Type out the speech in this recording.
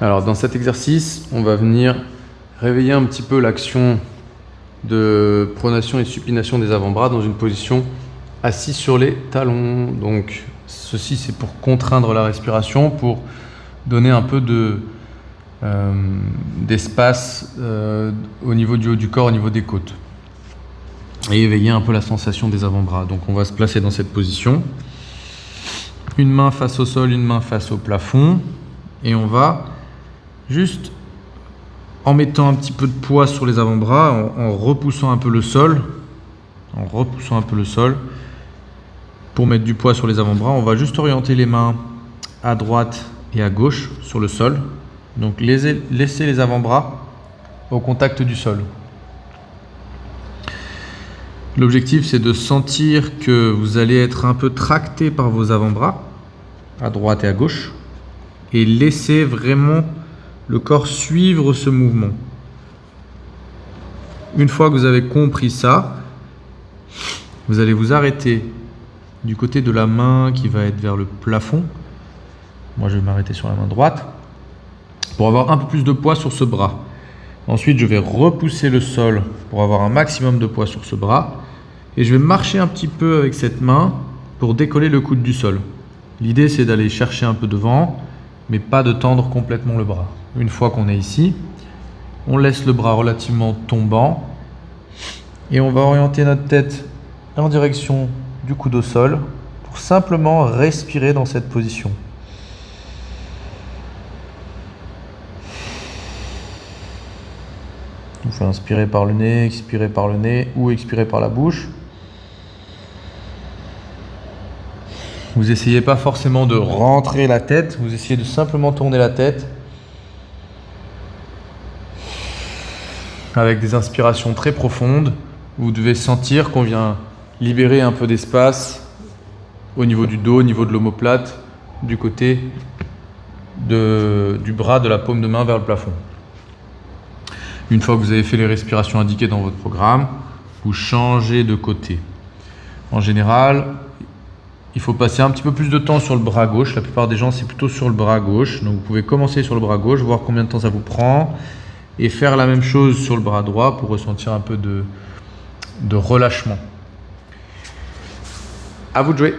Alors dans cet exercice, on va venir réveiller un petit peu l'action de pronation et supination des avant-bras dans une position assis sur les talons. Donc ceci c'est pour contraindre la respiration, pour donner un peu d'espace au niveau du haut du corps, au niveau des côtes. Et éveiller un peu la sensation des avant-bras. Donc on va se placer dans cette position. Une main face au sol, une main face au plafond. Et on va juste, en mettant un petit peu de poids sur les avant-bras, en repoussant un peu le sol, pour mettre du poids sur les avant-bras, on va juste orienter les mains à droite et à gauche sur le sol. Donc laissez les avant-bras au contact du sol. L'objectif, c'est de sentir que vous allez être un peu tracté par vos avant-bras, à droite et à gauche, et laissez vraiment le corps suivre ce mouvement. Une fois que vous avez compris ça, vous allez vous arrêter du côté de la main qui va être vers le plafond. Moi, je vais m'arrêter sur la main droite pour avoir un peu plus de poids sur ce bras. Ensuite, je vais repousser le sol pour avoir un maximum de poids sur ce bras. Et je vais marcher un petit peu avec cette main pour décoller le coude du sol. L'idée, c'est d'aller chercher un peu devant, mais pas de tendre complètement le bras. Une fois qu'on est ici, on laisse le bras relativement tombant et on va orienter notre tête en direction du coude au sol pour simplement respirer dans cette position. Vous faites inspirer par le nez, expirer par le nez ou expirer par la bouche. Vous essayez pas forcément de rentrer la tête, vous essayez de simplement tourner la tête avec des inspirations très profondes. Vous devez sentir qu'on vient libérer un peu d'espace au niveau du dos, au niveau de l'omoplate, du côté du bras, de la paume de main vers le plafond. Une fois que vous avez fait les respirations indiquées dans votre programme, vous changez de côté. En général, il faut passer un petit peu plus de temps sur le bras gauche. La plupart des gens, c'est plutôt sur le bras gauche. Donc vous pouvez commencer sur le bras gauche, voir combien de temps ça vous prend, et faire la même chose sur le bras droit pour ressentir un peu de relâchement. À vous de jouer.